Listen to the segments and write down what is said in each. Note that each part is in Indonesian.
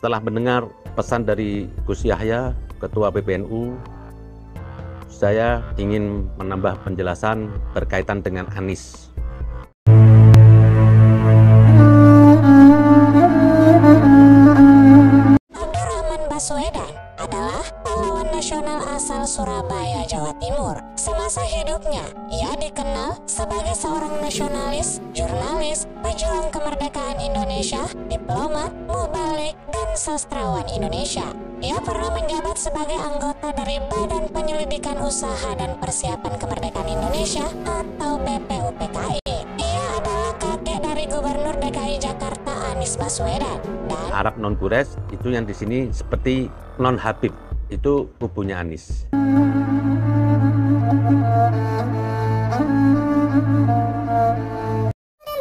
setelah mendengar pesan dari Gus Yahya, Ketua PBNU, saya ingin menambah penjelasan berkaitan dengan Anies. Abdurrahman Baswedan adalah pahlawan nasional asal Surabaya, Jawa Timur. Semasa hidupnya, ia dikenal sebagai seorang nasionalis, jurnalis, pejuang kemerdekaan Indonesia, diplomat, mubalik, dan sastrawan Indonesia. Ia pernah menjabat sebagai anggota dari Badan Penyelidikan Usaha dan Persiapan Kemerdekaan Indonesia atau BPUPKI. Ia adalah kakek dari Gubernur DKI Jakarta Anies Baswedan. Dan Arab non-Quraisy itu yang di sini seperti non-Habib, itu kubunya Anies.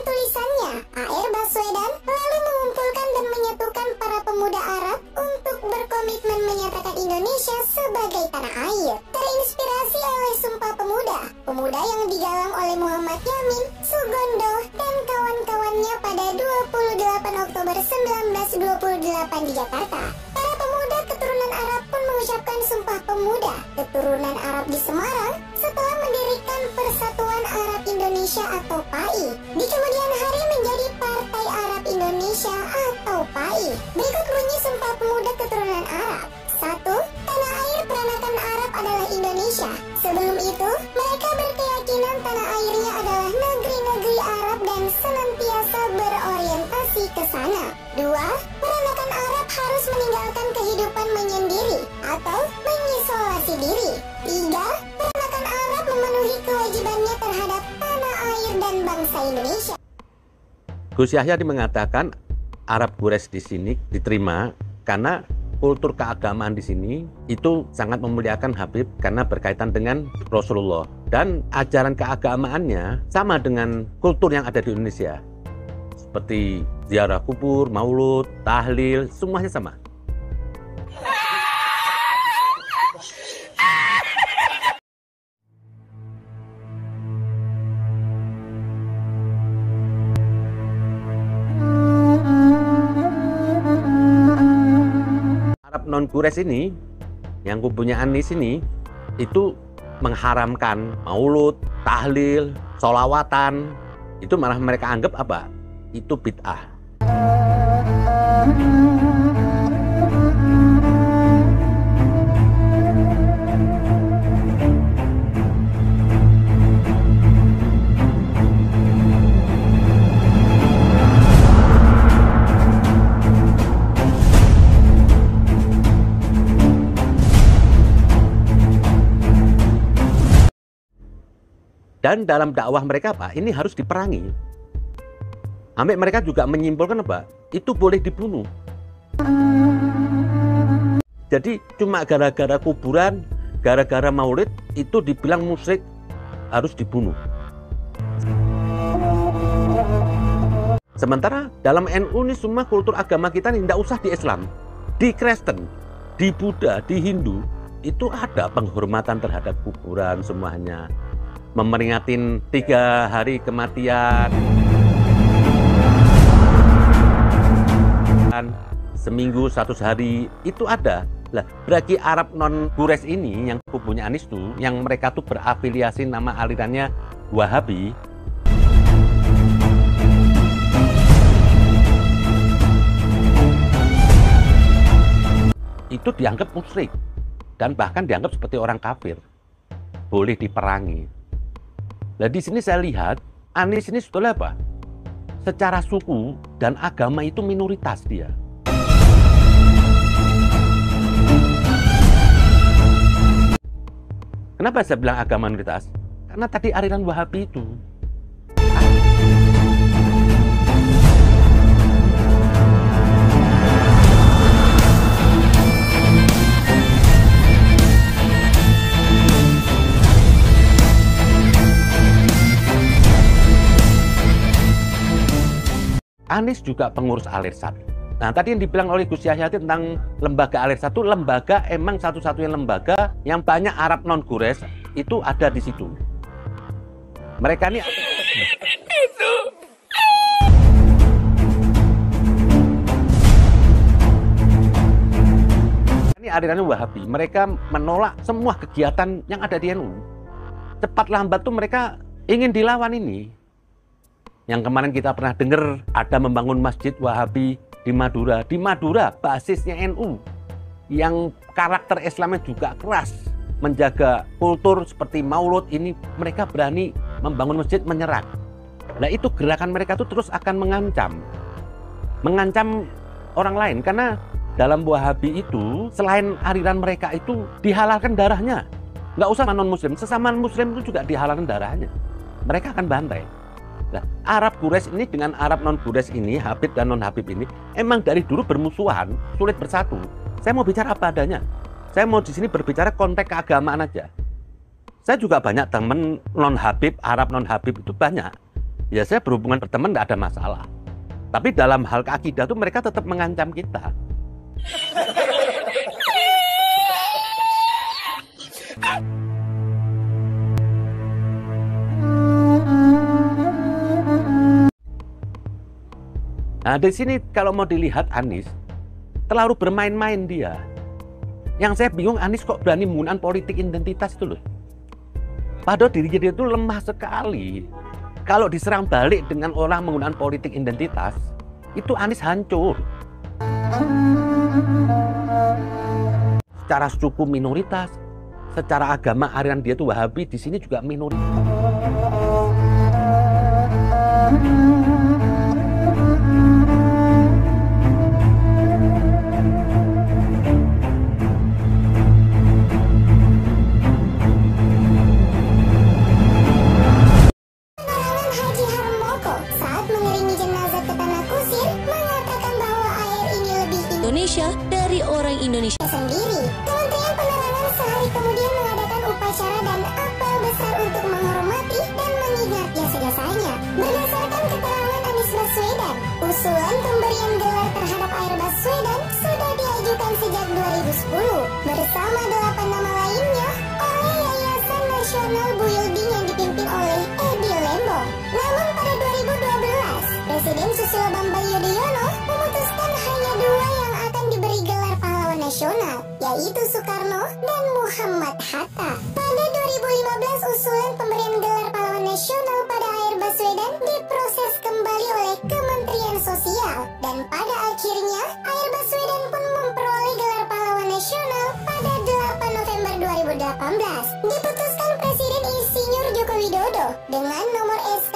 Tulisannya, AR Baswedan lalu mengumpulkan dan menyatukan para pemuda Arab untuk berkomitmen menyatakan Indonesia sebagai tanah air. Terinspirasi oleh Sumpah Pemuda, pemuda yang digalang oleh Muhammad Yamin, Sugondo, dan kawan-kawannya pada 28 Oktober 1928 di Jakarta. Para pemuda keturunan Arab pun mengucapkan Sumpah Pemuda keturunan Arab di Semarang setelah mendirikan Persatuan Arab Indonesia atau PAI. Di kemudian hari menjadi Partai Arab Indonesia atau PAI. Berikut bunyi Sumpah Pemuda keturunan Arab. 1. Tanah air peranakan Arab adalah Indonesia. Sebelum itu, mereka berkeyakinan tanah airnya adalah negeri-negeri Arab dan senantiasa berorientasi ke sana. 2. Peranakan Arab harus meninggalkan kehidupan menyendiri atau mengisolasi diri. 3. Peranakan Arab memenuhi kewajibannya terhadap tanah air dan bangsa Indonesia. Gus Yahya mengatakan Arab Quraisy di sini diterima karena kultur keagamaan di sini itu sangat memuliakan Habib karena berkaitan dengan Rasulullah, dan ajaran keagamaannya sama dengan kultur yang ada di Indonesia, seperti ziarah kubur, maulud, tahlil, semuanya sama. Arab non-Quraisy ini, yang kubunya Anies ini, itu mengharamkan maulud, tahlil, sholawatan. Itu malah mereka anggap apa? Itu bid'ah. Dan dalam dakwah mereka apa? Ini harus diperangi. Sampai mereka juga menyimpulkan apa? Itu boleh dibunuh. Jadi cuma gara-gara kuburan, gara-gara maulid itu dibilang musyrik, harus dibunuh. Sementara dalam NU ini semua kultur agama kita ini tidak usah di Islam, di Kristen, di Buddha, di Hindu itu ada penghormatan terhadap kuburan semuanya. Memeringatin 3 hari kematian, seminggu 100 hari itu ada. Lah, bagi Arab non Quraisy ini yang kubunya Anies tuh, yang mereka tuh berafiliasi nama alirannya Wahabi, itu dianggap musyrik dan bahkan dianggap seperti orang kafir, boleh diperangi. Nah, di sini saya lihat Anies ini sebetulnya apa? Secara suku dan agama itu minoritas dia. Kenapa saya bilang agama minoritas? Karena tadi aliran Wahabi itu. Anies juga pengurus Alirsat. Nah, tadi yang dibilang oleh Gus Yahya tentang lembaga Alirsat itu lembaga emang satu-satunya lembaga yang banyak Arab non Quraisy itu ada di situ. Mereka ini itu. Ini aliran Wahabi, mereka menolak semua kegiatan yang ada di NU. Cepat lambat tuh mereka ingin dilawan ini. Yang kemarin kita pernah dengar ada membangun masjid Wahabi di Madura. Di Madura basisnya NU yang karakter Islamnya juga keras, menjaga kultur seperti Maulud ini, mereka berani membangun masjid menyerang. Nah itu gerakan mereka tuh terus akan mengancam orang lain, karena dalam Wahabi itu selain aliran mereka itu dihalalkan darahnya. Nggak usah non-muslim, sesama muslim itu juga dihalalkan darahnya. Mereka akan bantai. Nah, Arab Quraisy ini dengan Arab non-Quraisy ini, Habib dan non-Habib ini, emang dari dulu bermusuhan, sulit bersatu. Saya mau bicara apa adanya. Saya mau di sini berbicara konteks keagamaan aja. Saya juga banyak teman non-Habib, Arab non-Habib itu banyak. Ya saya berhubungan berteman nggak ada masalah. Tapi dalam hal akidah itu mereka tetap mengancam kita. Nah, di sini kalau mau dilihat Anies terlalu bermain-main dia. Yang saya bingung, Anies kok berani menggunakan politik identitas itu loh. Padahal dirinya dia itu lemah sekali. Kalau diserang balik dengan orang menggunakan politik identitas, itu Anies hancur. Secara suku minoritas, secara agama aliran dia itu Wahabi, di sini juga minoritas. Indonesia dari orang Indonesia sendiri. Kementerian Penerangan sehari kemudian mengadakan upacara dan apel besar untuk menghormati dan mengingat jasa-jasanya. Berdasarkan keterangan Anies Baswedan, usulan pemberian gelar terhadap Air Baswedan sudah diajukan sejak 2010 bersama 8 nama lainnya oleh Yayasan Nasional Building yang dipimpin oleh Edi Lembong. Namun pada 2012, Presiden Susilo Bambang Yudhoyono memutuskan hanya 2 yang akan diberi gelar pahlawan nasional, yaitu Soekarno dan Muhammad Hatta. Pada 2015, usulan pemberian gelar pahlawan nasional pada Air Baswedan diproses kembali oleh Kementerian Sosial, dan pada akhirnya Air Baswedan pun memperoleh gelar pahlawan nasional pada 8 November 2018. Diputuskan Presiden Insinyur Joko Widodo dengan nomor SK